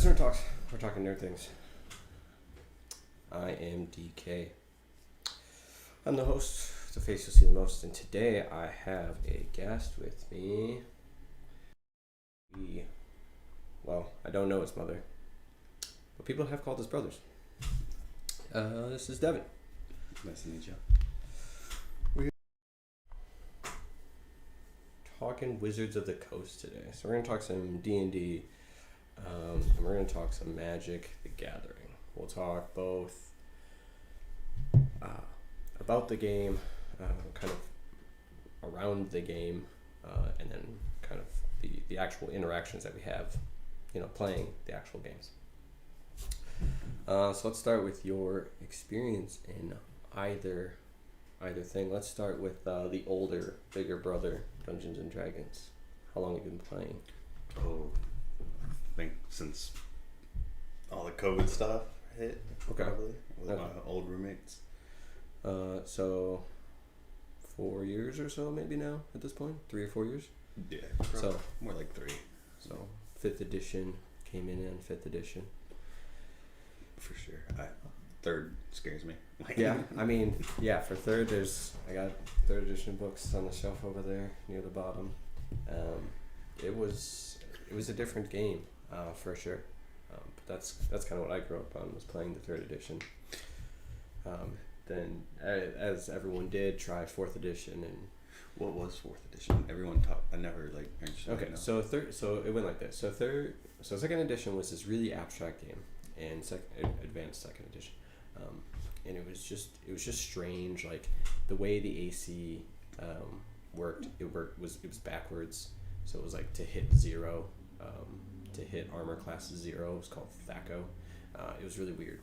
It's Nerd Talks. We're talking nerd things. I am DK. I'm the host, the face you'll see the most, and today I have a guest with me. I don't know his mother, but people have called us brothers. This is Devin. Nice to meet you. We're talking Wizards of the Coast today, so we're gonna talk some D&D. And we're going to talk some Magic the Gathering. We'll talk both about the game, kind of around the game, and then kind of the actual interactions that we have, playing the actual games. So let's start with your experience in either thing. Let's start with the older, bigger brother, Dungeons and Dragons. How long have you been playing? I think since all the COVID stuff hit, Okay. probably, with Okay. my old roommates. So 4 years or so maybe now at this point, 3 or 4 years. Yeah, So more like 3. so 5th edition came in 5th edition. For sure. 3rd scares me. Yeah, I mean, for 3rd I got 3rd edition books on the shelf over there near the bottom. It was a different game, for sure. But that's kind of what I grew up on, was playing the 3rd edition. Then, as everyone did, try 4th edition and. What was 4th edition? Everyone taught. I never actually. Okay, know. so it went like this. So 2nd edition was this really abstract game, and advanced 2nd edition, and it was just strange. Like the way the AC worked, it was backwards. So it was like to hit 0, to hit armor class 0. It was called THAC0. It was really weird.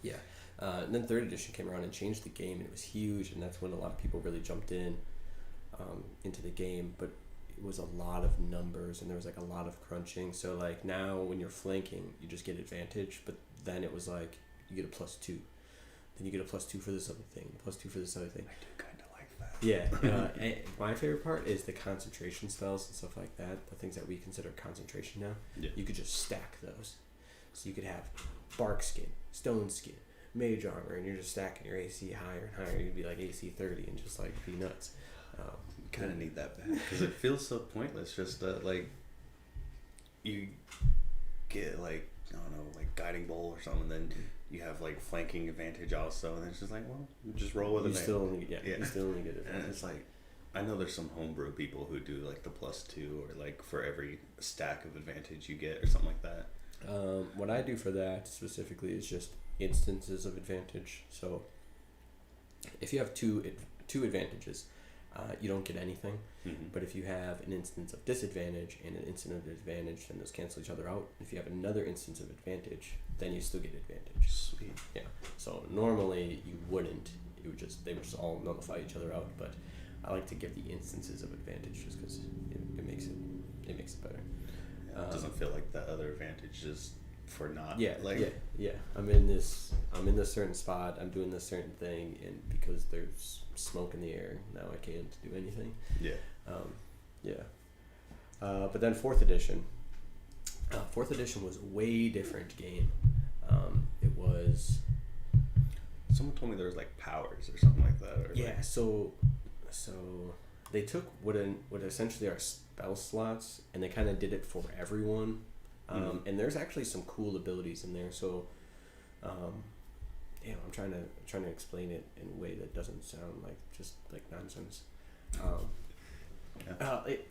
Yeah. And then 3rd edition came around and changed the game, and it was huge, and that's when a lot of people really jumped into the game. But it was a lot of numbers, and there was like a lot of crunching. So like now when you're flanking, you just get advantage, but then it was like you get a +2, then you get a +2 for this other thing, +2 for this other thing. I do kind of like that. Yeah. And my favorite part is the concentration spells and stuff like that, the things that we consider concentration now. Yeah. You could just stack those. So you could have bark skin, stone skin, mage armor, and you're just stacking your AC higher and higher. You'd be like AC 30 and just like be nuts. Kind of need that back because it feels so pointless. Just that you get I don't know, guiding bolt or something, then you have flanking advantage also, and it's just well, you just roll with it. You still only get it. And it's I know there's some homebrew people who do the +2 or for every stack of advantage you get or something like that. What I do for that specifically is just instances of advantage. So if you have two advantages, you don't get anything. Mm-hmm. But if you have an instance of disadvantage and an instance of advantage, then those cancel each other out. If you have another instance of advantage, then you still get advantage. Sweet. Yeah. So normally you wouldn't. They would just all nullify each other out. But I like to give the instances of advantage just because it makes it better. Yeah, it doesn't feel like that other advantage is for not. Yeah. I'm in this certain spot. I'm doing this certain thing, and because there's smoke in the air, now I can't do anything. Yeah. But then 4th edition. 4th edition was a way different game. It was. Someone told me there was powers or something like that. Or Yeah. So they took what essentially are spell slots, and they kind of did it for everyone. And there's actually some cool abilities in there. So, I'm trying to explain it in a way that doesn't sound like nonsense.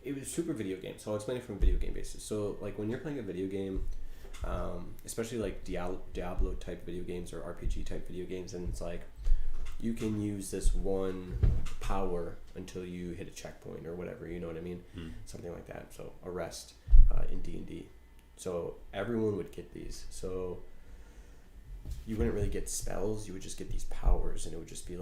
It was super video game, so I'll explain it from a video game basis. So, when you're playing a video game, especially Diablo type video games or RPG type video games, and it's you can use this one power until you hit a checkpoint or whatever. You know what I mean? Something like that. So arrest in D&D. So everyone would get these. So you wouldn't really get spells. You would just get these powers, and it would just be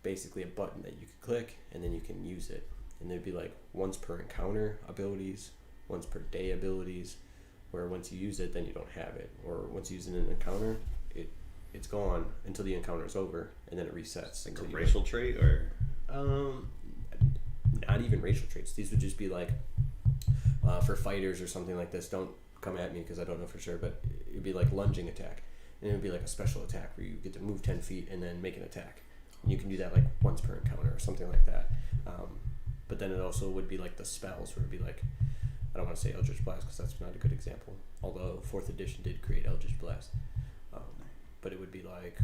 basically a button that you could click, and then you can use it. And there'd be once per encounter abilities, once per day abilities, where once you use it, then you don't have it. Or once you use it in an encounter, it's gone until the encounter is over, and then it resets. A racial trait, or not even racial traits. These would just be for fighters or something like this. Don't come at me because I don't know for sure, but it'd be like lunging attack, and it would be like a special attack where you get to move 10 feet and then make an attack. And you can do that like once per encounter or something like that. But then it also would be like the spells where it'd be like, I don't want to say Eldritch Blast because that's not a good example, although 4th edition did create Eldritch Blast. But it would be like,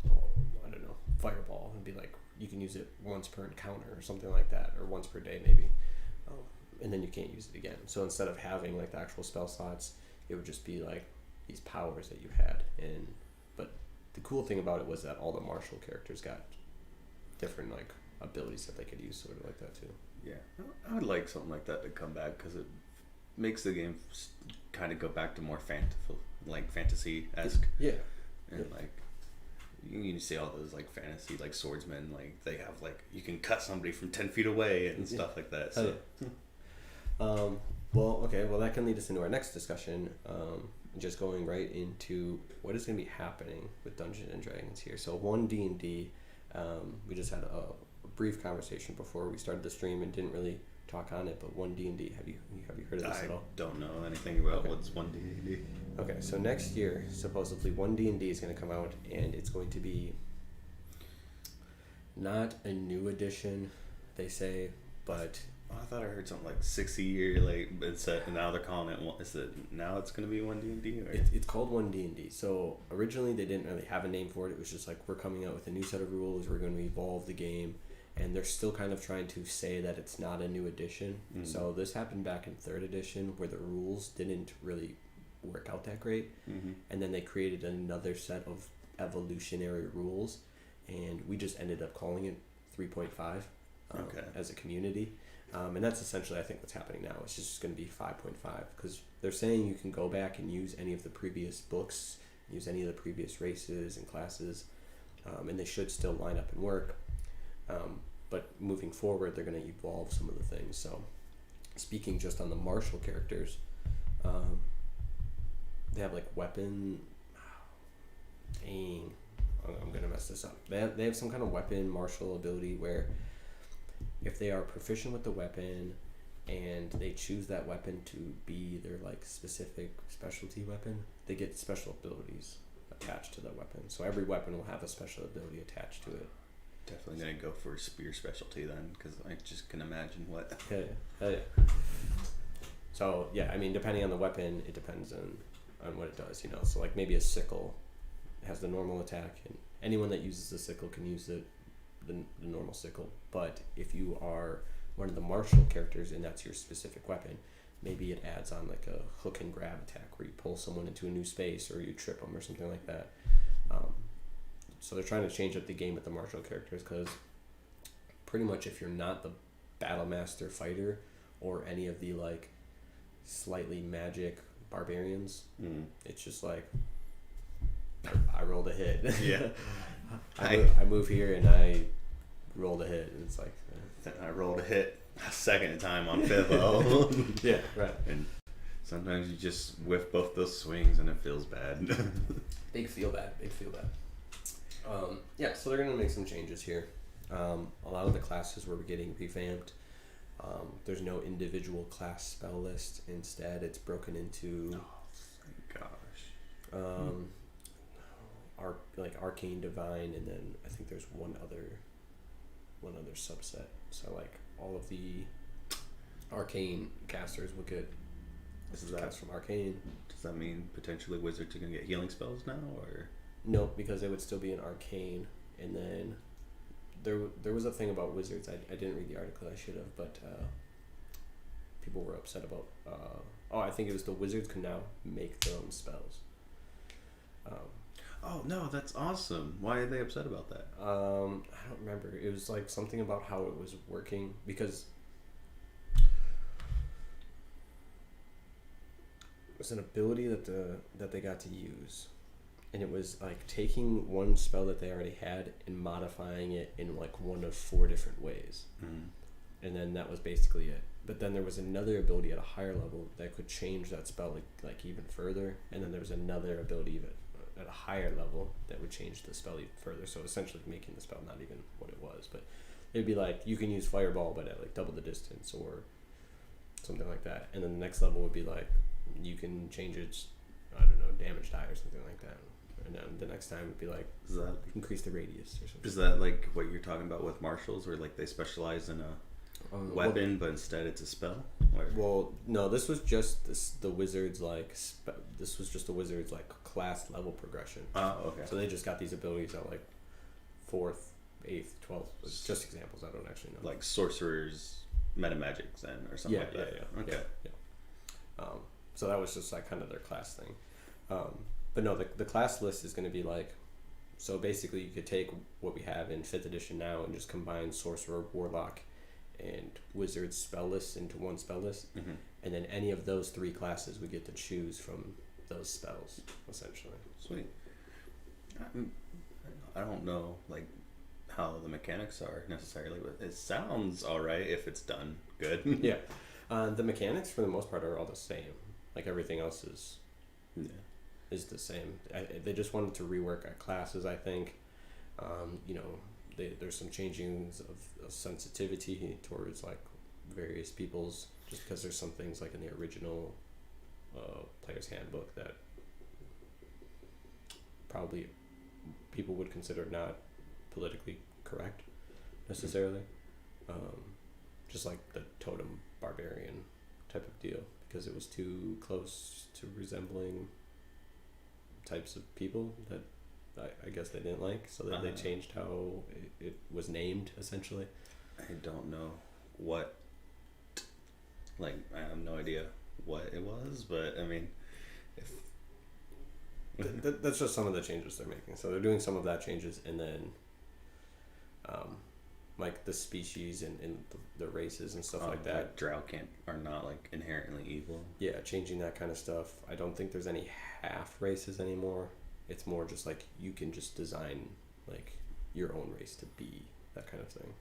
I don't know, Fireball. It'd be like you can use it once per encounter or something like that, or once per day maybe. And then you can't use it again. So instead of having like the actual spell slots, it would just be like these powers that you had. But the cool thing about it was that all the martial characters got different like abilities that they could use, sort of like that too. Yeah, I would like something like that to come back because it makes the game kind of go back to more fantasy-esque. Yeah. And like you see all those like fantasy like swordsmen, like they have like you can cut somebody from 10 feet away and stuff like that. So. Well, that can lead us into our next discussion. Just going right into what is going to be happening with Dungeons and Dragons here. So 1D&D, we just had a brief conversation before we started the stream and didn't really talk on it. But 1D&D, have you heard of this at all? I don't know anything about what's 1D&D. Okay, so next year supposedly 1D&D is going to come out, and it's going to be not a new edition, they say, but. I thought I heard something like 60-year like it's set, and now they're calling it. Is it now? It's going to be 1D&D, or it's called 1D&D. So originally they didn't really have a name for it. It was just like we're coming out with a new set of rules. We're going to evolve the game, and they're still kind of trying to say that it's not a new edition. Mm-hmm. So this happened back in 3rd edition where the rules didn't really work out that great, and then they created another set of evolutionary rules, and we just ended up calling it 3.5 as a community. And that's essentially, I think, what's happening now. It's just going to be 5.5 because they're saying you can go back and use any of the previous books, use any of the previous races and classes, and they should still line up and work. But moving forward, they're going to evolve some of the things. So speaking just on the martial characters, they have like weapon... Dang, I'm going to mess this up. They have some kind of weapon martial ability where... if they are proficient with the weapon and they choose that weapon to be their like specific specialty weapon, they get special abilities attached to that weapon. So every weapon will have a special ability attached to it. Definitely gonna go for spear specialty then, because I just can imagine what. Yeah. So yeah, I mean, depending on the weapon, it depends on what it does. You know, so like maybe a sickle has the normal attack, and anyone that uses the sickle can use the normal sickle. But if you are one of the martial characters and that's your specific weapon, maybe it adds on like a hook and grab attack where you pull someone into a new space or you trip them or something like that. So they're trying to change up the game with the martial characters because pretty much if you're not the battle master fighter or any of the like slightly magic barbarians, it's just like I rolled a hit. Yeah. I move here and I rolled a hit, and it's like I rolled a hit a second time on 5th level. Yeah, right. And sometimes you just whiff both those swings and it feels bad. They feel bad. Yeah, so they're gonna make some changes here. A lot of the classes were getting revamped. There's no individual class spell list. Instead, it's broken into. Oh, thank gosh. Like Arcane, Divine, and then I think there's one other subset. So like all of the Arcane casters will get cast from Arcane. Does that mean potentially wizards are gonna get healing spells now, or no? Because it would still be an Arcane, and then there was a thing about wizards. I didn't read the article. I should have, but people were upset about. I think it was the wizards can now make their own spells. Oh no, that's awesome. Why are they upset about that? I don't remember. It was like something about how it was working because it was an ability that they got to use, and it was like taking one spell that they already had and modifying it in like one of 4 different ways, and then that was basically it. But then there was another ability at a higher level that could change that spell like even further, and then there was another ability even at a higher level that would change the spell even further, so essentially making the spell not even what it was. But it'd be like you can use Fireball but at like double the distance or something like that, and then the next level would be like you can change its, I don't know, damage die or something like that. And then the next time it'd be like, Is that increase the radius or something. is that like what you're talking about with martials, where like they specialize in a weapon, but instead it's a spell? Or? Well, no, this was just the wizard's like this was just the wizard's like class level progression. Oh, okay. So they just got these abilities at like 4th, 8th, 12th. It's just examples. I don't actually know. Like sorcerers, meta magics, then or something like that. Okay. Yeah. So that was just like kind of their class thing. But no, the class list is going to be like, so basically you could take what we have in 5th edition now and just combine sorcerer, warlock, and wizard spell lists into one spell list, and then any of those 3 classes we get to choose from those spells, essentially. Sweet. I don't know like how the mechanics are necessarily, but it sounds alright if it's done good. Yeah. The mechanics for the most part are all the same. Like everything else is the same. They just wanted to rework our classes, I think. You know, there's some changings of sensitivity towards like various people's, just because there's some things like in the original player's handbook that probably people would consider not politically correct necessarily. Just like the totem barbarian type of deal, because it was too close to resembling types of people that I guess they didn't like, so that they changed how it was named, essentially. I don't know what, like, I have no idea what it was, but I mean, if that's just some of the changes they're making. So they're doing some of that changes, and then like the species and the races and stuff like that. Like drow are not like inherently evil. Yeah, changing that kind of stuff. I don't think there's any half races anymore. It's more just like you can just design like your own race to be that kind of thing,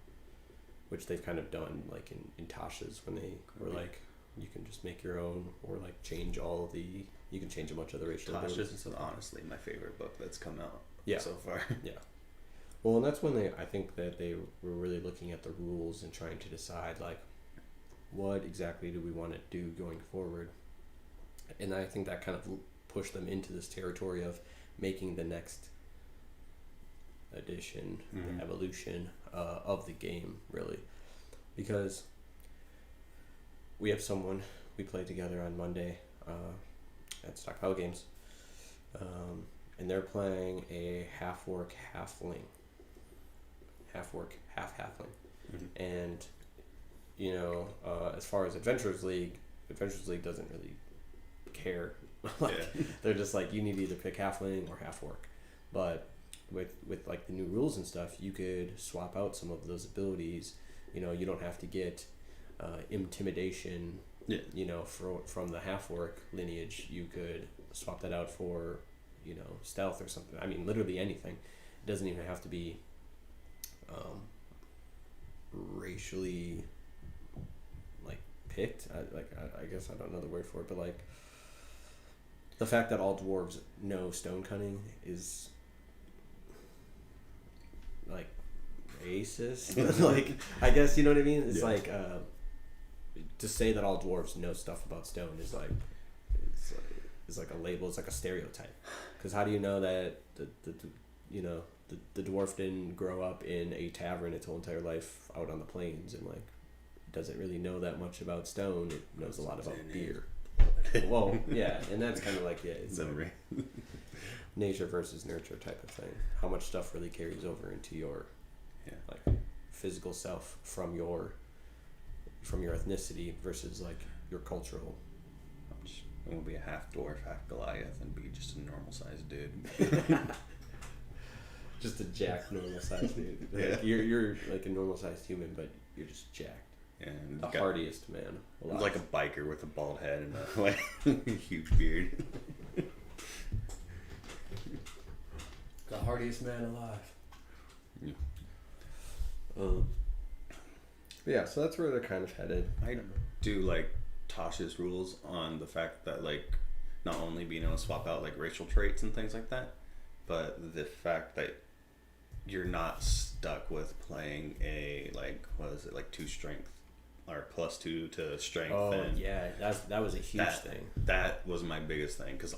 which they've kind of done like in Tasha's, when they were like, you can just make your own, or like change all of the, you can change a bunch of the racial abilities. Tasha's is honestly my favorite book that's come out so far. Yeah. Well, and that's when I think that they were really looking at the rules and trying to decide like, what exactly do we want to do going forward? And I think that kind of pushed them into this territory of making the next edition, the evolution of the game, really. Because we have someone, we play together on Monday at Stockpile Games, and they're playing a half-orc, half-halfling. And, you know, as far as Adventurers League doesn't really care. They're just like, you need to either pick halfling or half-orc. But with like the new rules and stuff, you could swap out some of those abilities. You know, you don't have to get intimidation, you know, from the half-orc lineage. You could swap that out for, you know, stealth or something. I mean, literally anything. It doesn't even have to be racially like picked. I guess I don't know the word for it, but like the fact that all dwarves know stone cutting is like racist. Like, I guess, you know what I mean? It's like to say that all dwarves know stuff about stone is like it's like a label. It's like a stereotype. Because how do you know that the dwarf didn't grow up in a tavern its whole entire life out on the plains and like doesn't really know that much about stone? It knows a lot about beer. Well, yeah, and that's kind of like it's like nature versus nurture type of thing. How much stuff really carries over into your like physical self from your ethnicity versus like your cultural. It won't be a half dwarf, half Goliath, and be just a normal sized dude. Just a jacked normal sized dude. Like, you're like a normal sized human, but you're just jacked. And the hardiest man alive. Like a biker with a bald head and a like huge beard. The hardiest man alive. Yeah, so that's where they're kind of headed. I do like Tasha's rules on the fact that like not only being able to swap out like racial traits and things like that, but the fact that you're not stuck with playing a like 2 strength or +2 to strength. Oh and yeah, that was a huge thing. That was my biggest thing, because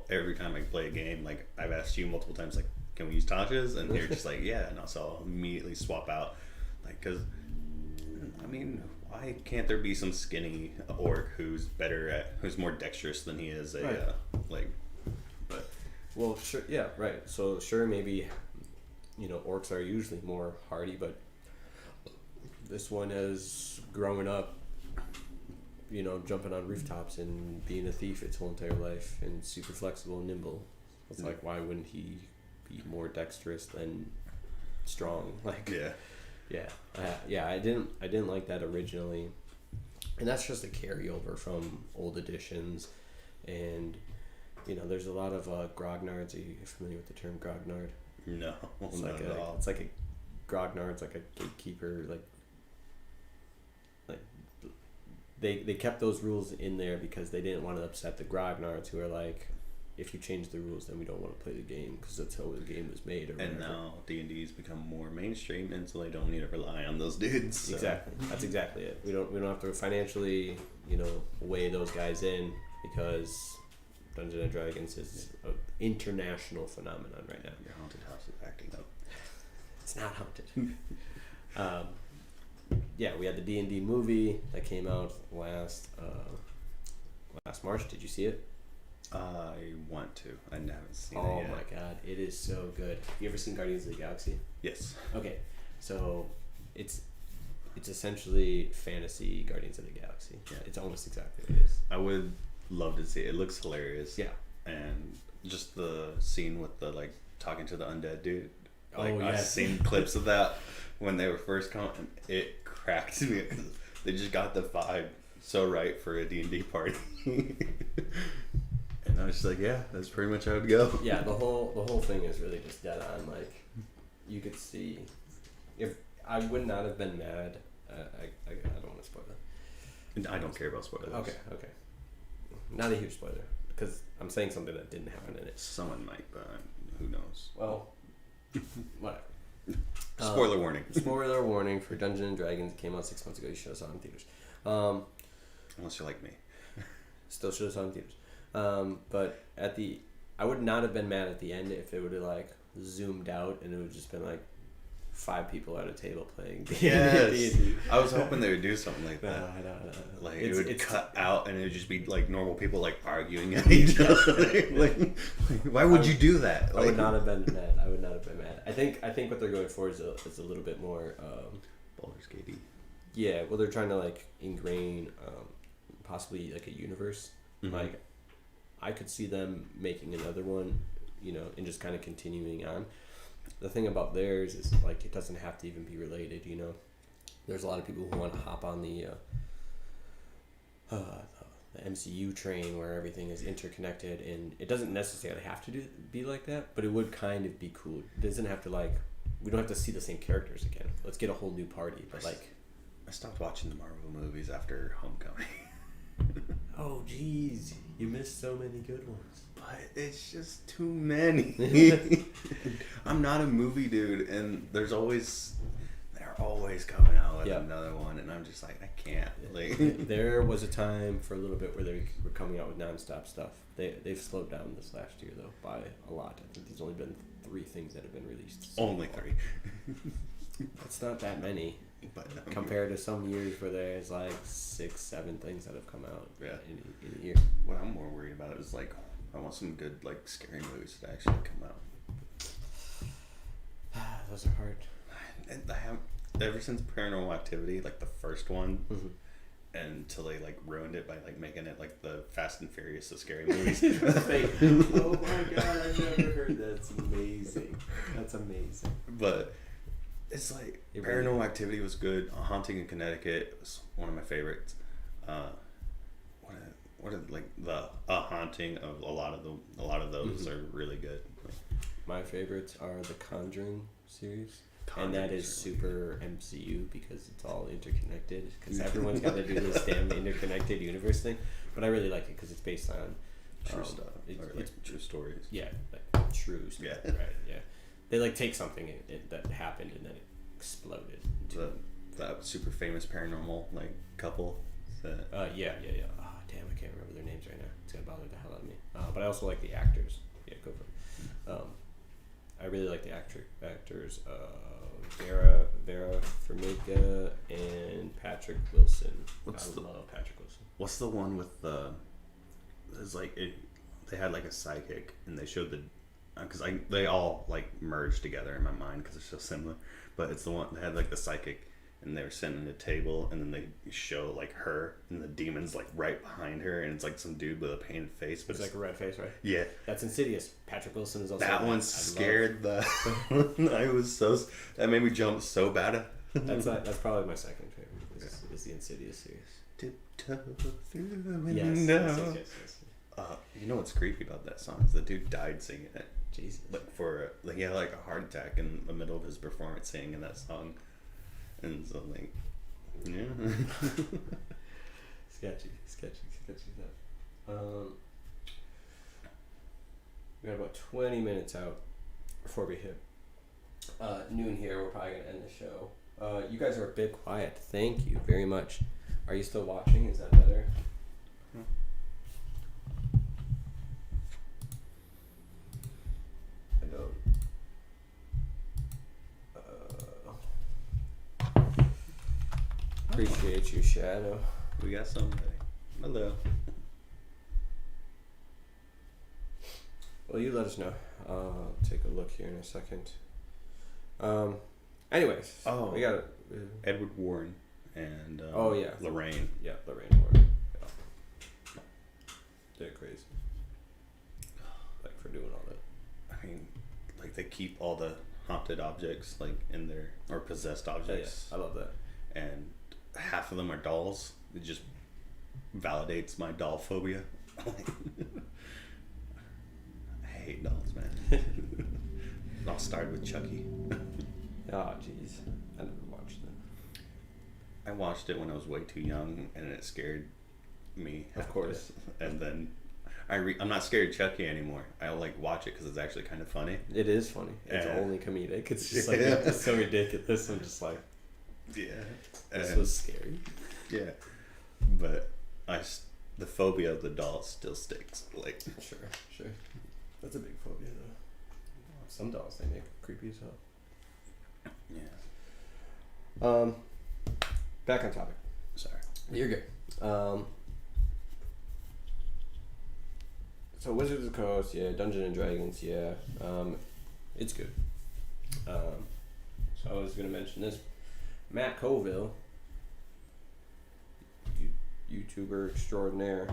every time I play a game, like I've asked you multiple times, like, can we use Tasha's? And you're just like, yeah, no. So I'll immediately swap out, like, because I mean, why can't there be some skinny orc who's more dexterous than he is a Right. like, but Well, sure, yeah, right. So sure, maybe, you know, orcs are usually more hardy, but this one is growing up, you know, jumping on rooftops and being a thief its whole entire life, and super flexible and nimble. It's like, why wouldn't he be more dexterous than strong? Like, yeah, I didn't like that originally, and that's just a carryover from old editions, and you know, there's a lot of grognards. Are you familiar with the term grognard? no, It's not like at all. it's like a grognard's like a gatekeeper. Like they kept those rules in there because they didn't want to upset the grognards, who are like, if you change the rules, then we don't want to play the game because that's how the game was made. Or And whatever. now D&D's become more mainstream, and so they don't need to rely on those dudes. So. Exactly. That's exactly it. We don't have to financially, you know, weigh those guys in, because Dungeons and Dragons is an international phenomenon right now. Your haunted house is acting up. It's not haunted. Yeah, we had the D&D movie that came out last March. Did you see it? I want to. I haven't seen it Oh yet. my god, it is so good. You ever seen Guardians of the Galaxy? Yes. Okay, so it's essentially fantasy Guardians of the Galaxy. Yeah. It's almost exactly what it is. I would love to see it. It looks hilarious. Yeah. And just the scene with the, like, talking to the undead dude. Like, Oh, I've yes. seen clips of that when they were first coming. It cracked me. They just got the vibe so right for a D&D party. And I was just like, yeah, that's pretty much how it'd go. Yeah, the whole thing is really just dead on. Like, you could see, if I would not have been mad. I don't want to spoil it. I don't care about spoilers. Okay. Not a huge spoiler, because I'm saying something that didn't happen in it. Someone might, but who knows? Well, whatever. Spoiler warning. Spoiler warning for Dungeons and Dragons. It came out 6 months ago. You should have saw it in theaters. Unless you're like me. Still should have saw it in theaters. But I would not have been mad at the end if it would have like zoomed out and it would have just been like 5 people at a table playing. Yes. D&D. I was hoping they would do something like No. that. Like, It's- it would it's- cut out and it would just be like normal people like arguing at each other. like, why would you do that? I would not have been mad. I think what they're going for is a little bit more. Baldur's Gate. Yeah, well, they're trying to like ingrain possibly like a universe. Mhm. Like, I could see them making another one, you know, and just kind of continuing on. The thing about theirs is like it doesn't have to even be related. You know, there's a lot of people who want to hop on the MCU train where everything is interconnected, and it doesn't necessarily have to be like that, but it would kind of be cool. It doesn't have to like, we don't have to see the same characters again. Let's get a whole new party, but like, I stopped watching the Marvel movies after Homecoming. oh geez, you missed so many good ones. But it's just too many. I'm not a movie dude, and they're always coming out with Yeah. another one, and I'm just like, I can't. Like, There was a time for a little bit where they were coming out with nonstop stuff. They've slowed down this last year though by a lot. I think there's only been 3 things that have been released. so only far. 3. It's not that many But compared to some years where there's like 6, 7 things that have come out Yeah. in a year. what I'm more worried about is like, I want some good like scary movies to actually come out. Those are hard. And I have ever since Paranormal Activity, like the first one, Mm-hmm. until they like ruined it by like making it like the Fast and Furious of scary movies. Oh my god, I've never heard that. That's amazing. That's amazing. But it's like It really- Paranormal Activity was good. Haunting in Connecticut was one of my favorites. What are like the Haunting of a lot of those Mhm. are really good. My favorites are the Conjuring series. Conjuring And that is is super MCU because it's all interconnected. Because everyone's got to do this damn interconnected universe thing. But I really like it because it's based on true stuff, It's, or like it's true stories. yeah, like true stuff. Yeah. Right. Yeah. They like take something that happened and then it exploded into The that super famous paranormal like couple. That Yeah. Oh, damn, I can't remember their names right now. It's gonna bother the hell out of me. But I also like the actors. Yeah, go for it. I really like the actors. Vera Farmiga and Patrick Wilson. I love Patrick Wilson. What's the one with the? It's like it. They had like a psychic, and they showed the, because they all like merged together in my mind because they're so similar. But it's the one they had like the psychic, and they were sitting at a table, and then they show like her and the demons like right behind her, and it's like some dude with a painted face, but It's like a red face, right? yeah. That's Insidious. Patrick Wilson is also That one scared the. I was so. That made me jump so bad. That's probably my second favorite. Is the Insidious series. Tiptoe through the window. Yes. You know what's creepy about that song is the dude died singing it. Jesus. Like he had like a heart attack in the middle of his performance singing that song, and so like, yeah. Sketchy stuff. We got about 20 minutes out before we hit noon here. We're probably gonna end the show. You guys are a bit quiet. Thank you very much. Are you still watching? Is that better? I don't. Appreciate you, Shadow. We got somebody. Hello. Well, you let us know. I'll take a look here in a second. Anyways. Oh. We got it. Edward Warren and Oh, yeah. Lorraine. Yeah, Lorraine Warren. Yeah. They're crazy. Like, for doing all that. I mean, like they keep all the haunted objects like in their or possessed objects. Yeah, I love that. And half of them are dolls. It just validates my doll phobia. I hate dolls, man. It all started with Chucky. Oh, jeez. I never watched that. I watched it when I was way too young, and it scared me. Of course. And then I'm not scared of Chucky anymore. I like watch it because it's actually kind of funny. It is funny. It's only comedic. It's just like Yeah. it's so ridiculous. I'm just like, Yeah. this was scary. Yeah. But the phobia of the doll still sticks. Like Sure. That's a big phobia though. Some dolls they make creepy as hell. Yeah. Back on topic. Sorry. You're good. So Wizards of the Coast, yeah. Dungeons and Dragons, yeah. It's good. So I was gonna mention this. Matt Colville, YouTuber extraordinaire.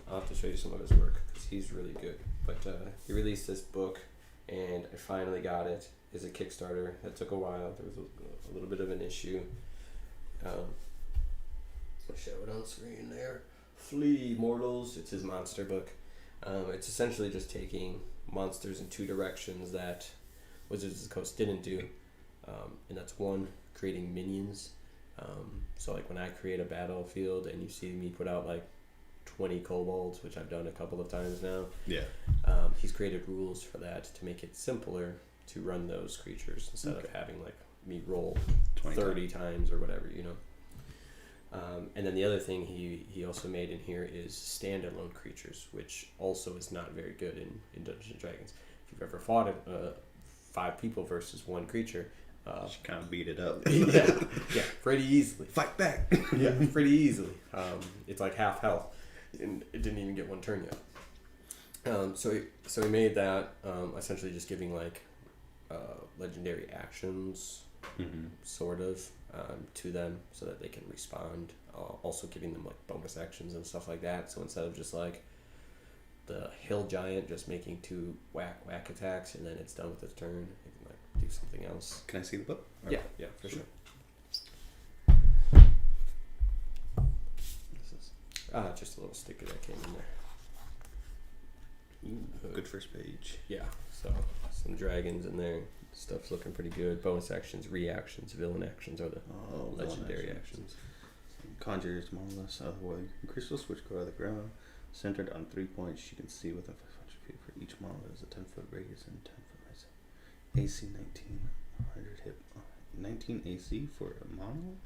I'll have to show you some of his work because he's really good. But he released this book, and I finally got it. It's a Kickstarter that took a while. There was a little bit of an issue. I'll show it on screen there. Flee Mortals. It's his monster book. It's essentially just taking monsters in two directions that Wizards of the Coast didn't do. And that's one, creating minions. So like when I create a battlefield and you see me put out like 20 kobolds, which I've done a couple of times now. Yeah. He's created rules for that to make it simpler to run those creatures instead of having like me roll 30 times or whatever, you know. And then the other thing he also made in here is standalone creatures, which also is not very good in Dungeons and Dragons. If you've ever fought 5 people versus one creature, Just kind of beat it up. yeah, pretty easily. Fight back. Yeah, pretty easily. It's like half health, and it didn't even get one turn yet. So he made that essentially just giving like legendary actions, sort of, to them so that they can respond. Also giving them like bonus actions and stuff like that. So instead of just like the hill giant just making 2 whack attacks and then it's done with its turn, it can like do something else. Can I see the book? Yeah, for sure. This is Just a little sticker that came in there. good first page. Yeah, so some dragons in there. Stuff's looking pretty good. Bonus actions, reactions, villain actions are the legendary actions. Conjures Monoliths out of the way. Crystals which grow out of the ground, centered on 3 points. You can see within 500 feet for each monolith is a 10-foot radius and 10-foot radius. AC 1900 hit. 19 AC for a monolith?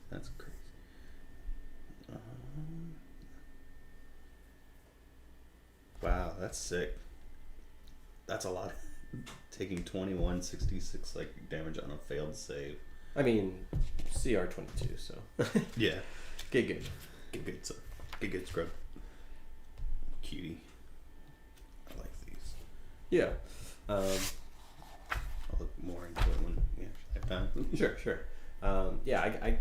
That's crazy. Wow, that's sick. That's a lot. Taking 2166 like damage on a failed save. I mean, CR22, so Yeah. get good. Get good, so get good, scrub. Cutie. I like these. Yeah. I'll look more into it when we actually have time. Sure. Yeah, I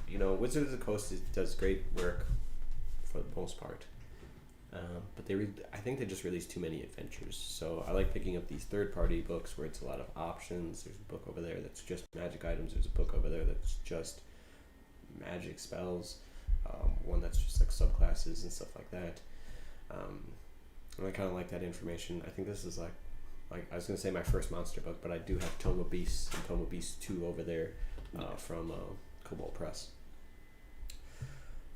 Wizards of the Coast does great work for the most part. But I think they just released too many adventures. So I like picking up these third-party books where it's a lot of options. There's a book over there that's just magic items. There's a book over there that's just magic spells. One that's just like subclasses and stuff like that. And I kind of like that information. I think this is like I was gonna say my first monster book, but I do have Tome of Beasts and Tome of Beasts 2 over there from Cobalt Press.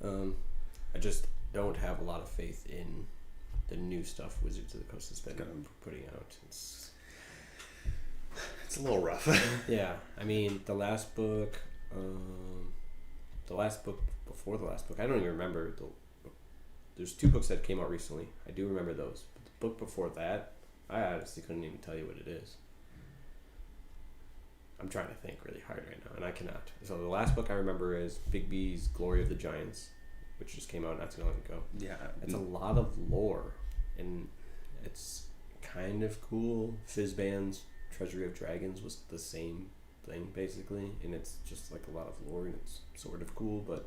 I just don't have a lot of faith in the new stuff Wizards of the Coast has been putting out. It's a little rough. Yeah, I mean the last book before the last book, I don't even remember. There's 2 books that came out recently. I do remember those. But the book before that, I honestly couldn't even tell you what it is. I'm trying to think really hard right now, and I cannot. So the last book I remember is Bigby's Glory of the Giants, which just came out not too long ago. Yeah. It's a lot of lore, and it's kind of cool. Fizban's Treasury of Dragons was the same thing, basically, and it's just like a lot of lore, and it's sort of cool, but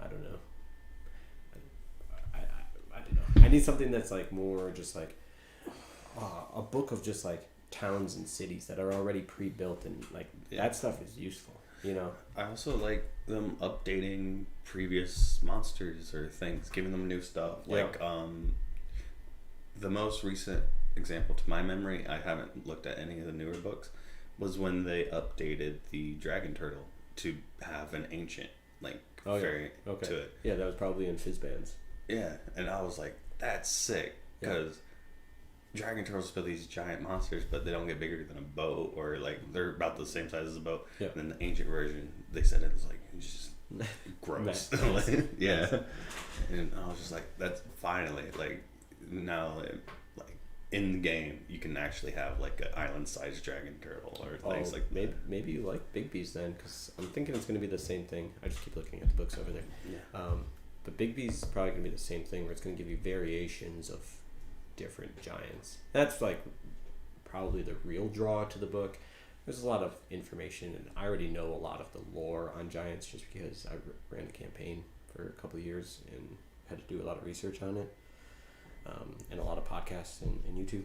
I don't know. I don't know. I need something that's like more just like a book of just like towns and cities that are already pre-built, and like that stuff is useful, you know. I also like them updating previous monsters or things, giving them new stuff. Like the most recent example to my memory, I haven't looked at any of the newer books, was when they updated the dragon turtle to have an ancient variant to it. Yeah, that was probably in Fizban's. Yeah, and I was like, that's sick, because dragon turtles are these giant monsters, but they don't get bigger than a boat, or like they're about the same size as a boat. Yeah. And then the ancient version, they said it was like just gross. Yeah. And I was just like, that's finally like now like in the game you can actually have like an island-sized dragon turtle or things like that. Maybe you like Bigby's then, because I'm thinking it's going to be the same thing. I just keep looking at the books over there. Yeah. But Bigby's probably going to be the same thing, where it's going to give you variations of different giants. That's like probably the real draw to the book. There's a lot of information, and I already know a lot of the lore on giants just because I ran a campaign for a couple of years and had to do a lot of research on it, and a lot of podcasts and YouTube.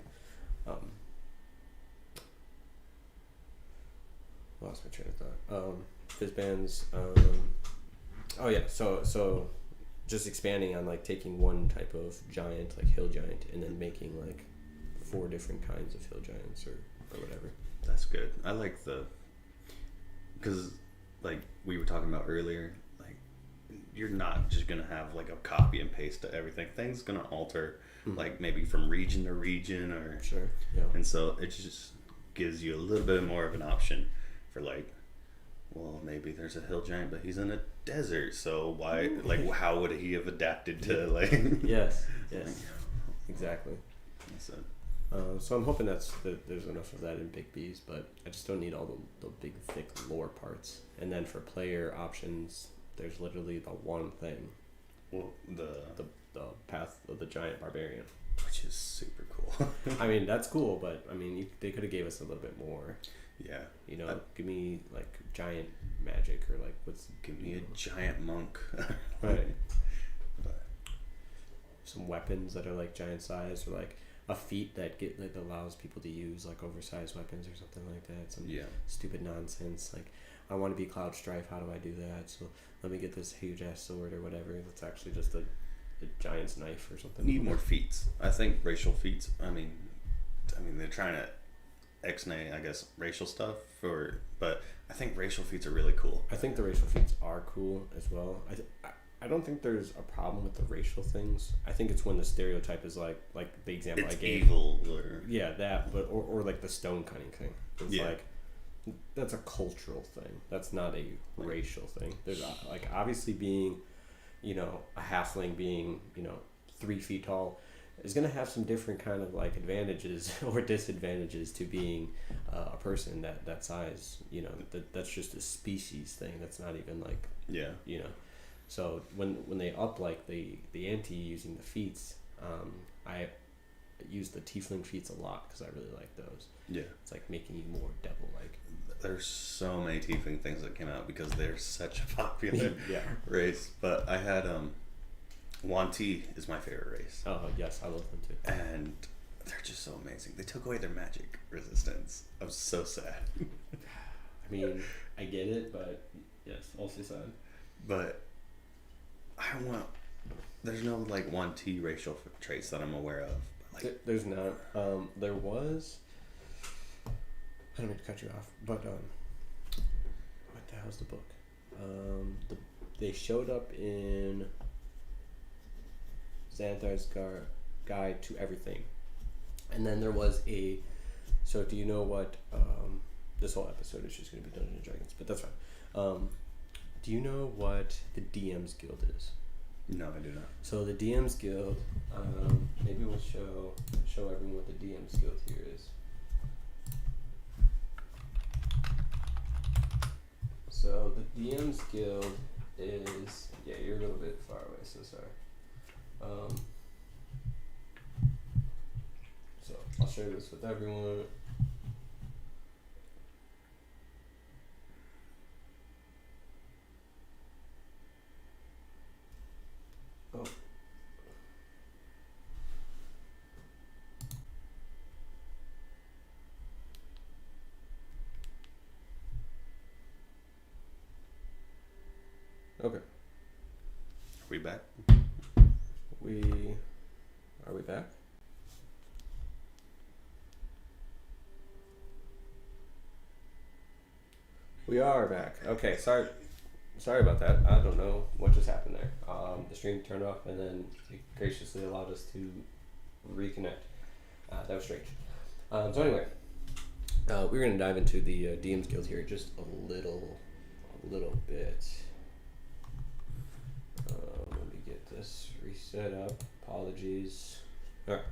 Lost my train of thought. Fizban's. Oh yeah, so just expanding on like taking one type of giant, like hill giant, and then making like 4 different kinds of hill giants or whatever. That's good. I like because like we were talking about earlier, like you're not just gonna have like a copy and paste to everything. Things gonna alter, like maybe from region to region, or sure, yeah. And so it just gives you a little bit more of an option for like, well, maybe there's a hill giant, but he's in a desert, so why? Like, how would he have adapted to like? Yes, exactly. So, so I'm hoping that there's enough of that in Bigby's, but I just don't need all the big thick lore parts. And then for player options, there's literally the one thing. Well, the Path of the Giant Barbarian, which is super cool. I mean, that's cool, but I mean, they could have gave us a little bit more. Yeah. You know, give me like giant magic, or like give me a giant monk. Right. But some weapons that are like giant size, or like a feat that allows people to use like oversized weapons or something like that. Some stupid nonsense like, I want to be Cloud Strife, how do I do that? So let me get this huge ass sword or whatever. That's actually just a giant's knife or something. Need more feats. I think racial feats. I mean they're trying to X-nay, I guess, racial stuff but I think racial feats are really cool. I think the racial feats are cool as well. I don't think there's a problem with the racial things. I think it's when the stereotype is like the example it's I gave. Evil or that, but or like the stone cutting thing. It's like that's a cultural thing. That's not a racial thing. There's like obviously being, a halfling being 3 feet tall is going to have some different kind of like advantages or disadvantages to being a person that size. That's just a species thing. That's not even like Yeah. So when they up like the ante using the feats, I use the tiefling feats a lot because I really like those. Yeah. It's like making you more devil like. There's so many tiefling things that came out because they're such a popular Yeah. race. But I had Yuan Ti is my favorite race. Oh yes, I love them too. And they're just so amazing. They took away their magic resistance. I'm so sad. I mean, I get it, but yes, also sad. But there's no like Yuan Ti racial traits that I'm aware of. Like, There's not. There was. I don't mean to cut you off, but what the hell's the book? They showed up in Xanthar's Guide to Everything, and then there was a. So do you know what? This whole episode is just going to be Dungeons and Dragons, but that's fine. Do you know what the DM's Guild is? no, I do not. So the DM's Guild, maybe we'll show everyone what the DM's Guild here is. So the DM's Guild is, yeah, you're a little bit far away, so sorry. So I'll share this with everyone. Oh. Okay. Are we back? Are we back? We are back. Okay, sorry about that. I don't know what just happened there. The stream turned off and then it graciously allowed us to reconnect. That was strange. So anyway, we're gonna dive into the DM's Guild here just a little bit. Let me get this reset up. Apologies. All right.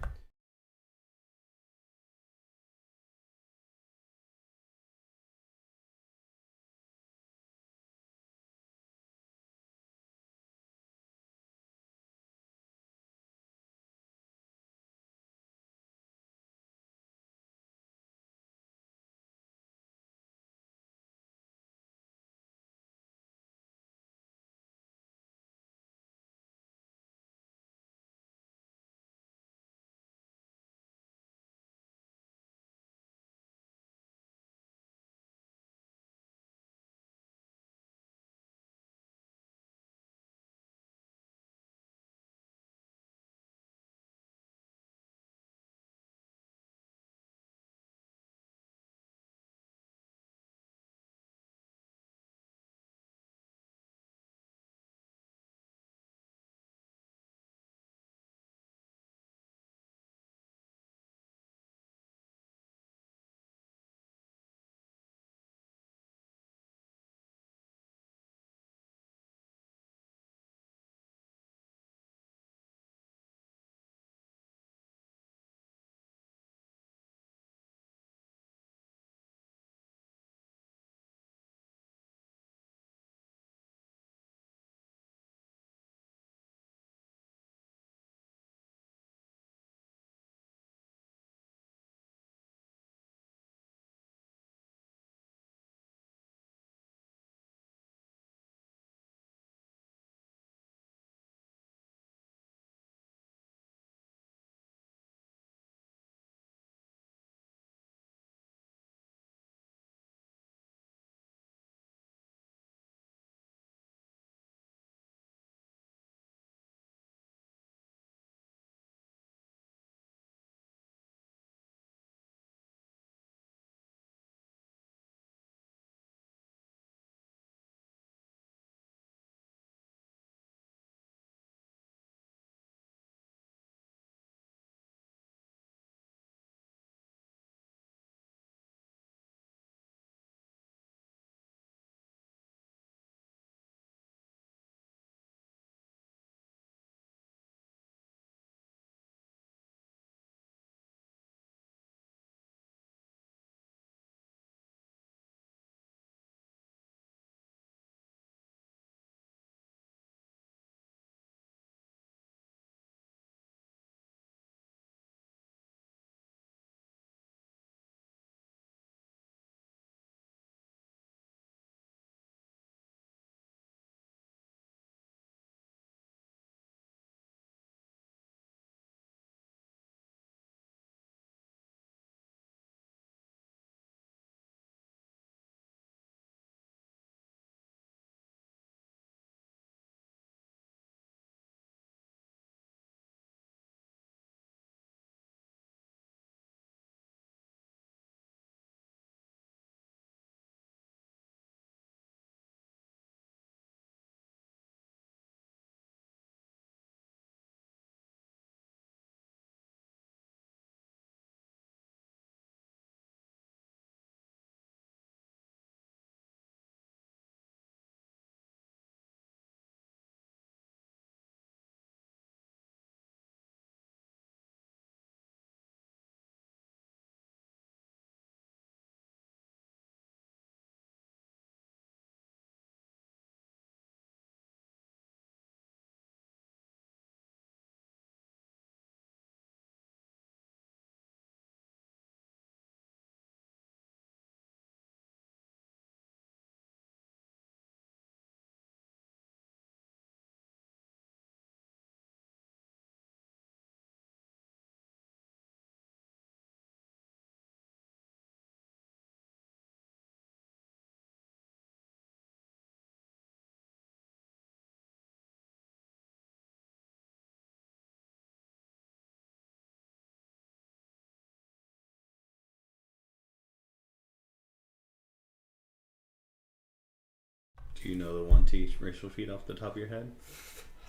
Do you know the 1T racial feat off the top of your head?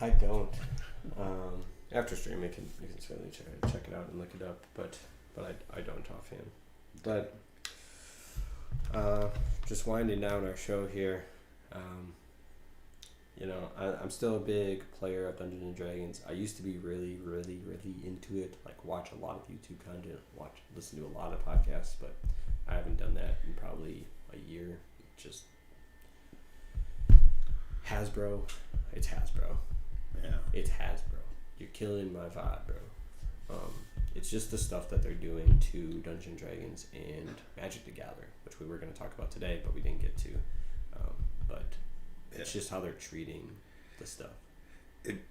I don't. After stream, you can certainly check it out and look it up, but I don't offhand. But just winding down our show here. I'm still a big player of Dungeons and Dragons. I used to be really, really, really into it. Like watch a lot of YouTube content, listen to a lot of podcasts, but I haven't done that in probably a year. Just Hasbro. It's Hasbro. Yeah. It's Hasbro. You're killing my vibe, bro. It's just the stuff that they're doing to Dungeons & Dragons and Magic the Gathering, which we were going to talk about today, but we didn't get to. But it's just how they're treating the stuff. It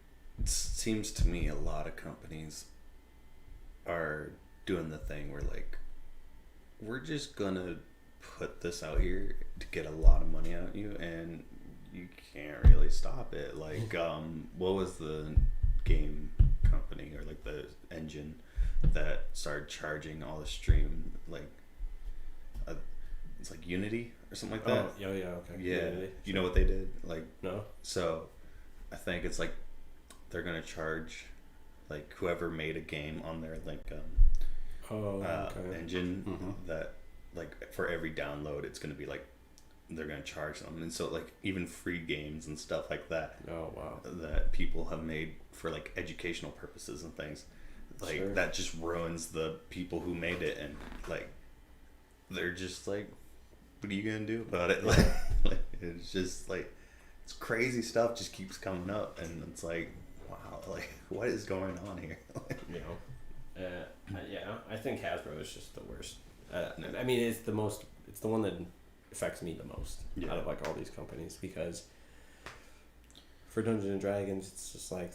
seems to me a lot of companies are doing the thing where, like, we're just going to put this out here to get a lot of money out of you, and you can't really stop it. Like, what was the game company or like the engine that started charging all the stream, like it's like Unity or something like that? Oh, yeah, okay. Yeah. Unity. You know what they did? Like, no. So I think it's like they're gonna charge like whoever made a game on their like engine that like for every download it's gonna be like they're gonna charge them, and so like even free games and stuff like that. Oh wow. That people have made for like educational purposes and things, like sure. That just ruins the people who made it, and like they're just like, what are you gonna do about it? Like it's just like it's crazy stuff just keeps coming up, and it's like, wow, like what is going on here? I think Hasbro is just the worst. I mean, it's the one that affects me the most out of like all these companies, because for Dungeons and Dragons, it's just like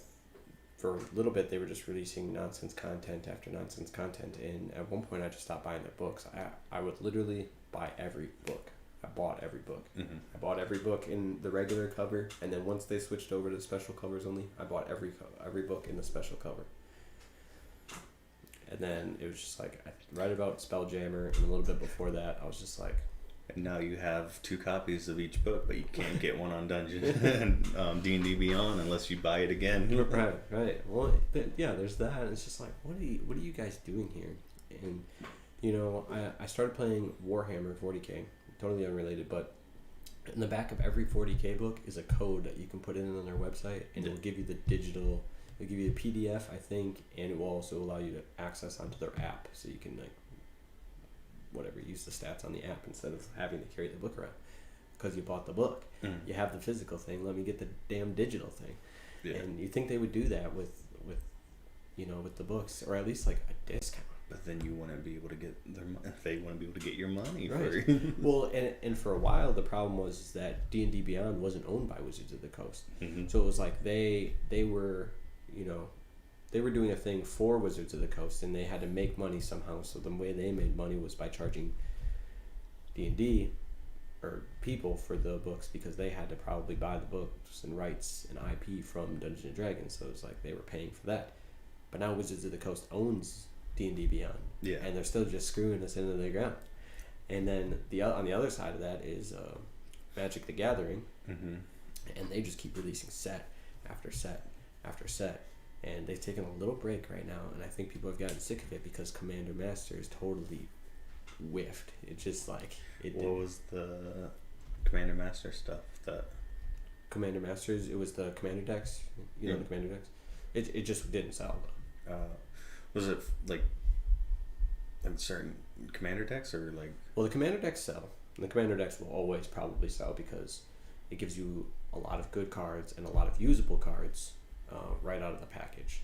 for a little bit they were just releasing nonsense content after nonsense content, and at one point I just stopped buying their books. I would literally buy every book. I bought every book. Mm-hmm. I bought every book in the regular cover, and then once they switched over to the special covers only, I bought every book in the special cover. And then it was just like right about Spelljammer, and a little bit before that, I was just like. And now you have 2 copies of each book, but you can't get one on Dungeon and D&D Beyond unless you buy it again. Right. Well, there's that. And it's just like, what are you guys doing here? And I started playing Warhammer 40K, totally unrelated, but in the back of every 40K book is a code that you can put in on their website, and it'll give you the digital. It'll give you a PDF, I think, and it will also allow you to access onto their app, so you can use the stats on the app instead of having to carry the book around, because you bought the book. You have the physical thing, let me get the damn digital thing. And you think they would do that with the books, or at least like a discount. But then you wouldn't be able to get they wouldn't be able to get your money. Right. Well, and for a while the problem was that D&D Beyond wasn't owned by Wizards of the Coast. Mm-hmm. So it was like they were they were doing a thing for Wizards of the Coast, and they had to make money somehow. So the way they made money was by charging D&D or people for the books, because they had to probably buy the books and rights and IP from Dungeons and Dragons. So it was like they were paying for that. But now Wizards of the Coast owns D&D Beyond, and they're still just screwing us into the ground. And then on the other side of that is Magic the Gathering, and they just keep releasing set after set after set. And they've taken a little break right now, and I think people have gotten sick of it because Commander Masters totally whiffed. It's just like What was the Commander Master stuff? That Commander Masters, it was the Commander decks. The Commander decks. It just didn't sell. Was it like in certain Commander decks, or like? Well, the Commander decks sell. And the Commander decks will always probably sell because it gives you a lot of good cards and a lot of usable cards. Right out of the package.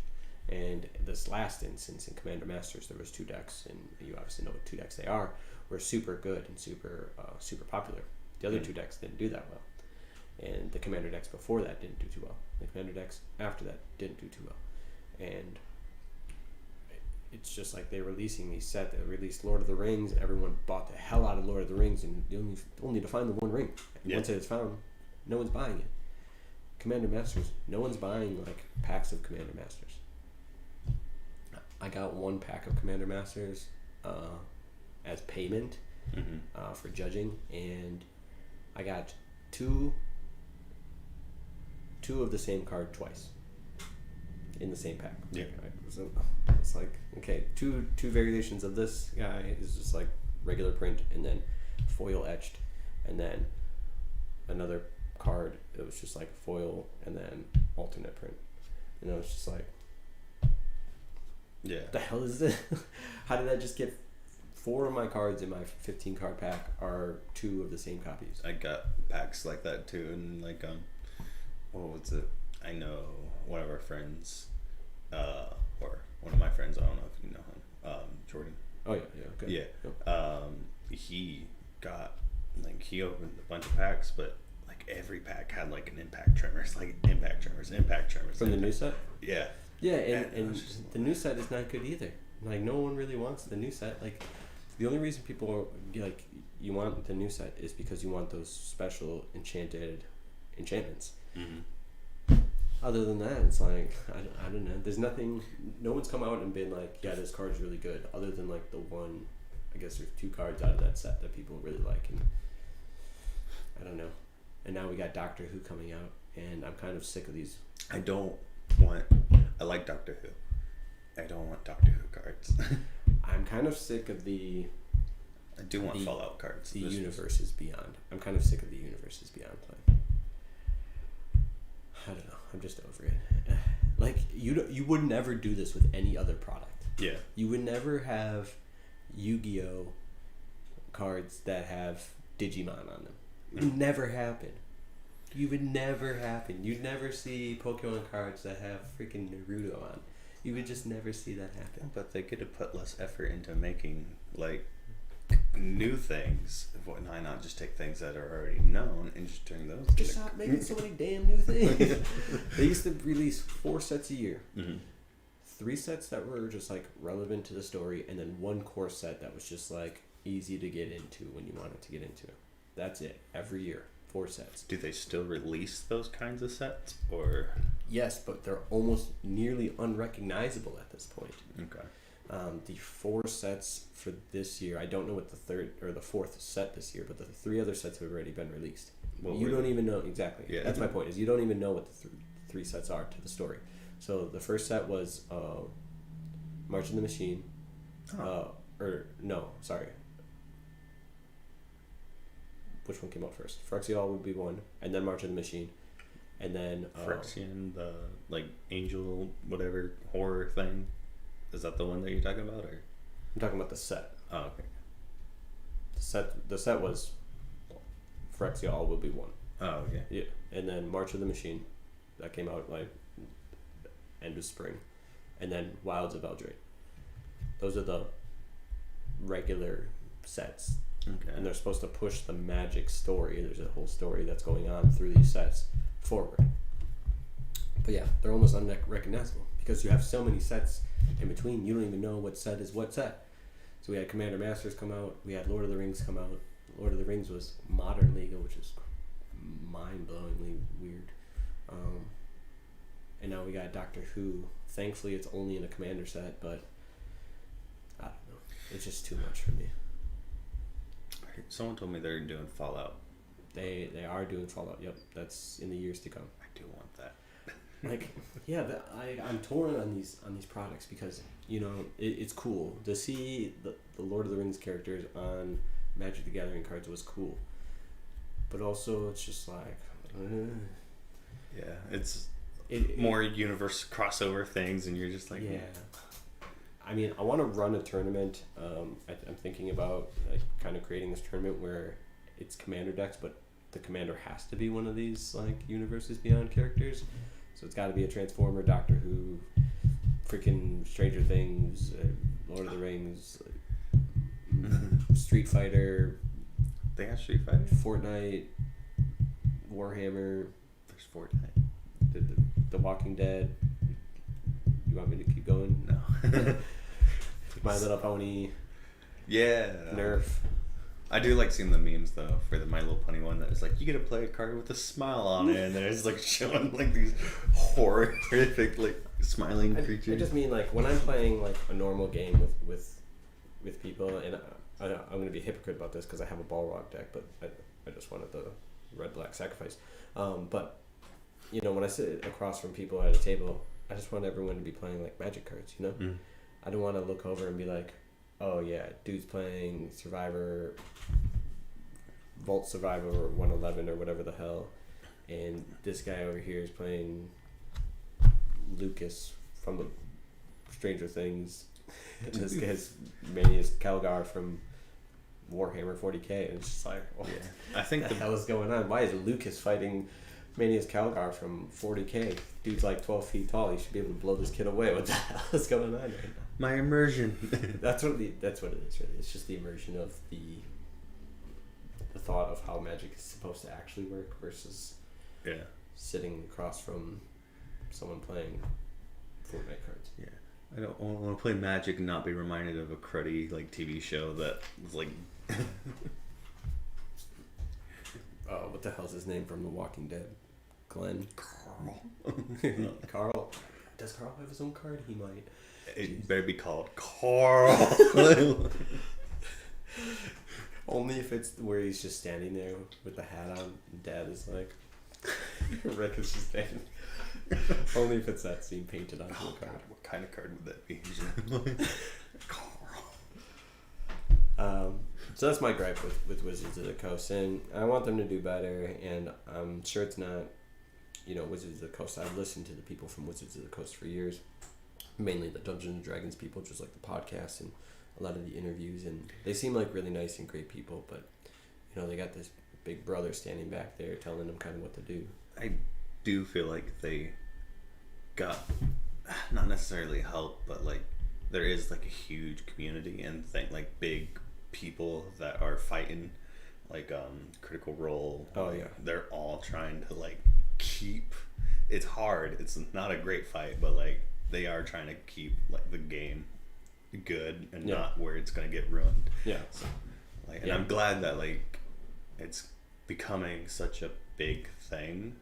And this last instance in Commander Masters, there was 2 decks, and you obviously know what 2 decks they are, were super good and super popular. The other 2 decks didn't do that well, and the Commander decks before that didn't do too well. The Commander decks after that didn't do too well, and it's just like they're releasing these sets. They released Lord of the Rings, and everyone bought the hell out of Lord of the Rings, and you only to find the one ring. And once it's found, no one's buying it. Commander Masters, no one's buying like packs of Commander Masters. I got 1 pack of Commander Masters as payment for judging, and I got 2 two of the same card twice in the same pack. Yeah. Right? So it's like, okay, two variations of this guy is just like regular print and then foil etched, and then another card it was just like foil and then alternate print. You know, it's just like, Yeah. what the hell is this? How did I just get 4 of my cards in my 15 card pack are 2 of the same copies? I got packs like that too, and like what was it? I know one of our friends, or one of my friends. I don't know if you know him, Jordan. Oh yeah, okay. Yeah. Yep. He got like he opened a bunch of packs, but like every pack had like an impact trimmers, like impact trimmers. From the new set. Yeah. Yeah, and the new set is not good either. Like, no one really wants the new set. Like, the only reason people are, like, you want the new set is because you want those special enchanted enchantments. Mm-hmm. Other than that, it's like, I don't know. There's nothing, no one's come out and been like, yeah, this card's really good. Other than, like, the one, I guess there's 2 cards out of that set that people really like. And I don't know. And now we got Doctor Who coming out, and I'm kind of sick of these. I like Doctor Who. I don't want Doctor Who cards. I'm kind of sick of the I do want Fallout cards. The Universes Beyond. I'm kind of sick of the Universes Beyond play. I don't know. I'm just over it. Like, you would never do this with any other product. Yeah. You would never have Yu-Gi-Oh cards that have Digimon on them. It would never happen. You would never happen. You'd never see Pokemon cards that have freaking Naruto on. You would just never see that happen. But they get to put less effort into making like new things. Why not just take things that are already known and just turn those? Just stop making so many damn new things. They used to release 4 sets a year. Mm-hmm. 3 sets that were just like relevant to the story, and then 1 core set that was just like easy to get into when you wanted to get into it. That's it. Every year. 4 sets. Do they still release those kinds of sets, or? Yes, but they're almost nearly unrecognizable at this point. Okay. The 4 sets for this year, I don't know what the 3rd or the 4th set this year, but the 3 other sets have already been released. Well, you don't even know exactly. Yeah. That's my point. Is you don't even know what the 3 sets are to the story. So the first set was March of the Machine. Which one came out first? Phyrexial would be 1, and then March of the Machine, and then Phyrexian, the like angel whatever horror thing. Is that the one that you're talking about, or? I'm talking about the set. Oh, okay. The set was Phyrexial would be 1. Oh, okay. Yeah, and then March of the Machine, that came out like end of spring, and then Wilds of Eldraine. Those are the regular sets. Okay. And they're supposed to push the Magic story. There's a whole story that's going on through these sets forward. But yeah, they're almost unrecognizable because you have so many sets in between. You don't even know what set is what set. So we had Commander Masters come out. We had Lord of the Rings come out. Lord of the Rings was Modern League, which is mind-blowingly weird. And now we got Doctor Who. Thankfully, it's only in a Commander set, but I don't know. It's just too much for me. Someone told me they're doing Fallout. They are doing Fallout. Yep, that's in the years to come. I do want that. Like, yeah, I'm torn on these products because, you know, it's cool to see the Lord of the Rings characters on Magic the Gathering cards was cool, but also it's just like, yeah, it's more universe crossover things, and you're just like, yeah. I mean, I want to run a tournament. I'm thinking about like kind of creating this tournament where it's Commander decks, but the Commander has to be one of these like Universes Beyond characters. So it's got to be a Transformer, Doctor Who, freaking Stranger Things, Lord of the Rings, Street Fighter. They got Street Fighter. Fortnite, Warhammer. There's Fortnite. The Walking Dead. You want me to keep going? No. My Little Pony. Yeah. Nerf. I do like seeing the memes though for the My Little Pony one that is like you get to play a card with a smile on it, and then it's like showing like these horrific like smiling creatures. I just mean like when I'm playing like a normal game with people, and I'm going to be a hypocrite about this because I have a Balrog deck, but I just wanted the red black sacrifice. But you know, when I sit across from people at a table, I just want everyone to be playing like Magic cards, you know? Mm. I don't want to look over and be like, oh yeah, dude's playing Survivor, Vault Survivor or 111 or whatever the hell, and this guy over here is playing Lucas from the Stranger Things. And this guy's Manius Calgar from Warhammer 40k, and it's just like, what I think the hell is going on? Why is Lucas fighting Manius Calgar from 40k? Dude's like 12 feet tall. He should be able to blow this kid away. What the hell is going on right now? my immersion. That's what it is really. It's just the immersion of the thought of how Magic is supposed to actually work versus sitting across from someone playing Fortnite cards. Yeah. I don't want to play Magic and not be reminded of a cruddy like TV show that was like. What the hell's his name from The Walking Dead? Glenn? Carl. Carl? Does Carl have his own card? He might. It better be called Carl. Only if it's where he's just standing there with the hat on. Dad is like, Rick is just standing. Only if it's that scene painted onto the card. God, what kind of card would that be? Carl. So that's my gripe with Wizards of the Coast, and I want them to do better. And I'm sure it's not, you know, Wizards of the Coast. I've listened to the people from Wizards of the Coast for years, mainly the Dungeons and Dragons people, just like the podcast and a lot of the interviews, and they seem like really nice and great people. But you know, they got this big brother standing back there telling them kind of what to do. I do feel like they got not necessarily help, but like there is like a huge community and like big people that are fighting, like Critical Role. Oh like, yeah, they're all trying to like keep. It's hard. It's not a great fight, but like they are trying to keep like the game good and not where it's gonna get ruined. Yeah. So, like, and I'm glad that like it's becoming such a big thing,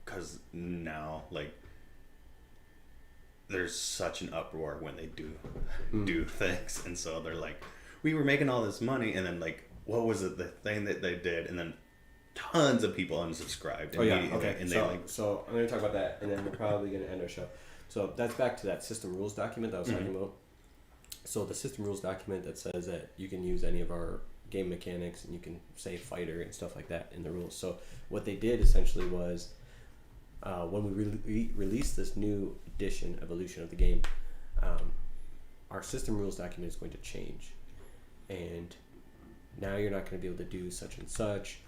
because now like there's such an uproar when they do things, and so they're like, we were making all this money, and then like, what was it, the thing that they did, and then tons of people unsubscribed. Oh yeah, okay. And so I'm gonna talk about that, and then we're probably gonna end our show. So that's back to that system rules document that I was talking about. So the system rules document that says that you can use any of our game mechanics, and you can say fighter and stuff like that in the rules. So what they did essentially was, when we released this new edition, evolution of the game, our system rules document is going to change, and now you're not going to be able to do such and such,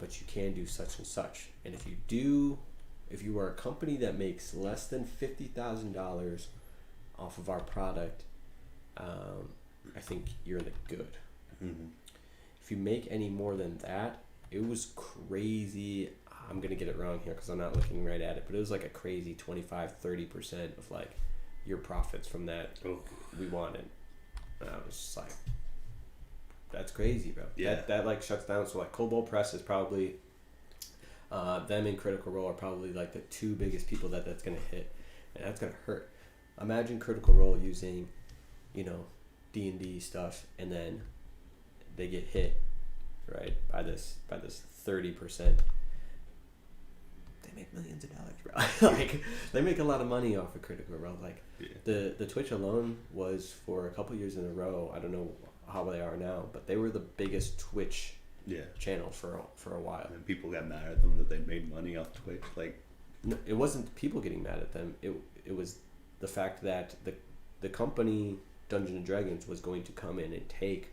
but you can do such and such. And if you are a company that makes less than $50,000 off of our product, I think you're in the good. Mm-hmm. If you make any more than that, it was crazy. I'm going to get it wrong here because I'm not looking right at it, but it was like a crazy 25-30% of like your profits from that we wanted. And I was just like, that's crazy, bro. Yeah. That like shuts down. So like Cobalt Press is probably, them and Critical Role are probably like the two biggest people that's going to hit, and that's going to hurt. Imagine Critical Role using, you know, D&D stuff, and then they get hit, right, by this 30%. They make millions of dollars, bro. Like, they make a lot of money off of Critical Role. Like, the Twitch alone was, for a couple years in a row, I don't know how they are now, but they were the biggest Twitch channel for a while. And people got mad at them that they made money off Twitch. Like, no, it wasn't people getting mad at them. It was the fact that the company Dungeons and Dragons was going to come in and take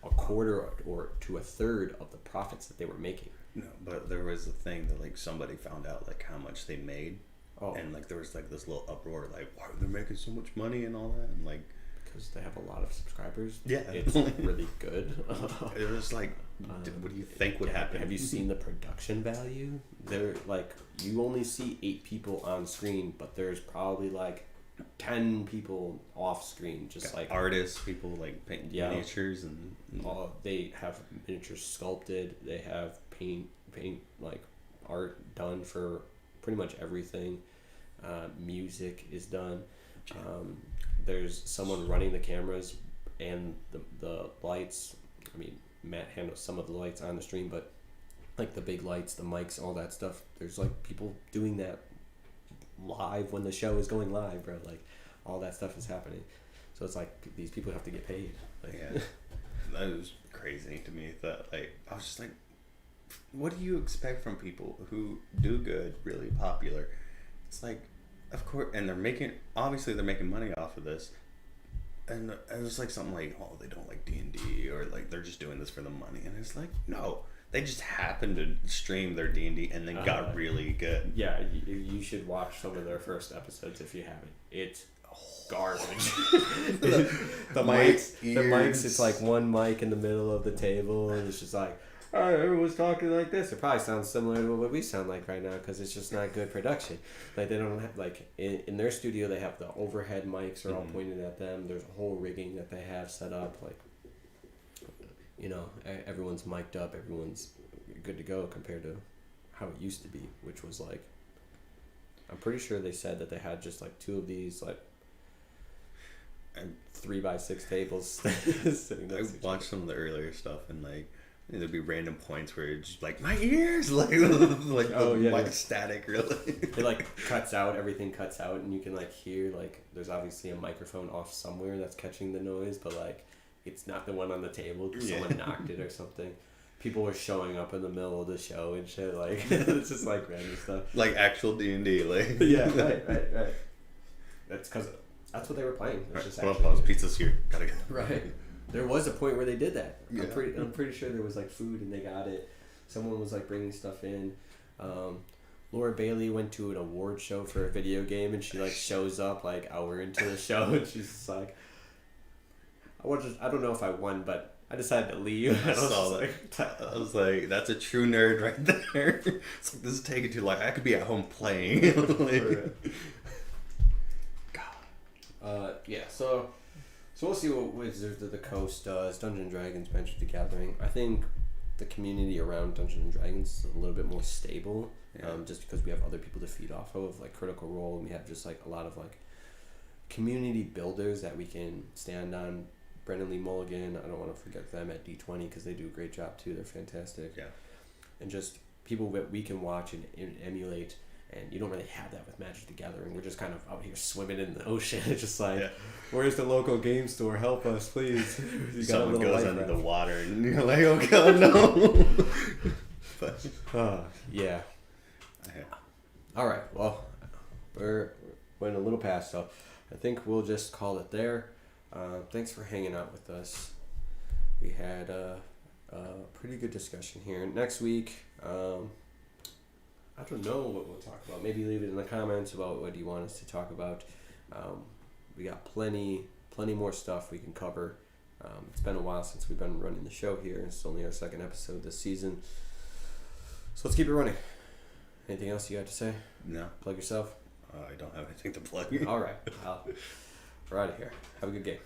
a quarter or to a third of the profits that they were making. No, but there was a thing that like somebody found out like how much they made, and like there was like this little uproar, like, why are they making so much money and all that, and like because they have a lot of subscribers. Yeah, it's really good. It was like, what do you think would happen? Have you seen the production value? They're like, you only see 8 people on screen, but there's probably like 10 people off screen, just like artists, people like paint miniatures, and they have miniatures sculpted. They have paint like art done for pretty much everything. Music is done. There's someone running the cameras and the lights. I mean, Matt handles some of the lights on the stream, but like the big lights, the mics, all that stuff. There's like people doing that live when the show is going live, bro. Like all that stuff is happening. So it's like these people have to get paid. Like, Yeah, that was crazy to me. That like I was just like, what do you expect from people who do good, really popular? It's like, of course, and they're making money off of this. And it was like something like, oh, they don't like D&D, or like they're just doing this for the money. And it's like, no, they just happened to stream their D&D and then got really good. Yeah, you should watch some of their first episodes if you haven't. It's garbage. the mics, it's like one mic in the middle of the table, and it's just like, oh, everyone's talking like this. It probably sounds similar to what we sound like right now because it's just not good production. Like they don't have, like in their studio, they have the overhead mics are all pointed at them. There's a whole rigging that they have set up. Like, you know, everyone's mic'd up, everyone's good to go compared to how it used to be, which was like, I'm pretty sure they said that they had just like 2 of these like 3x6 tables sitting I next to each watched some of the earlier stuff, and like there'd be random points where it's just like my ears, like like yeah. static, really. It like cuts out, everything cuts out, and you can like hear like there's obviously a microphone off somewhere that's catching the noise, but like it's not the one on the table because someone knocked it or something. People were showing up in the middle of the show and shit, like it's just like random stuff. Like actual D&D, like Yeah, right. That's because that's what they were playing. It's just pizza's here. Gotta go. Right. There was a point where they did that. Yeah. I'm pretty sure there was like food and they got it. Someone was like bringing stuff in. Laura Bailey went to an award show for a video game, and she like shows up like hour into the show, and she's just like, I don't know if I won, but I decided to leave. I saw that. I was like, that's a true nerd right there. It's like, this is taking too long. I could be at home playing. Yeah, so we'll see what Wizards of the Coast does. Dungeons & Dragons, Magic the Gathering. I think the community around Dungeons & Dragons is a little bit more stable, just because we have other people to feed off of, like Critical Role, and we have just like a lot of like community builders that we can stand on. Brendan Lee Mulligan, I don't want to forget them at D20 because they do a great job too. They're fantastic. Yeah. And just people that we can watch and emulate. And you don't really have that with Magic the Gathering. We're just kind of out here swimming in the ocean. It's just like, where's the local game store? Help us, please. Someone goes under the water and you're like, oh god, no. But yeah. All right. Well, we're in a little past, so I think we'll just call it there. Thanks for hanging out with us. We had a pretty good discussion here. Next week, I don't know what we'll talk about. Maybe leave it in the comments about what you want us to talk about. We got plenty more stuff we can cover. It's been a while since we've been running the show here. It's only our 2nd episode this season. So let's keep it running. Anything else you got to say? No. Plug yourself? I don't have anything to plug. All right. We're out of here. Have a good game.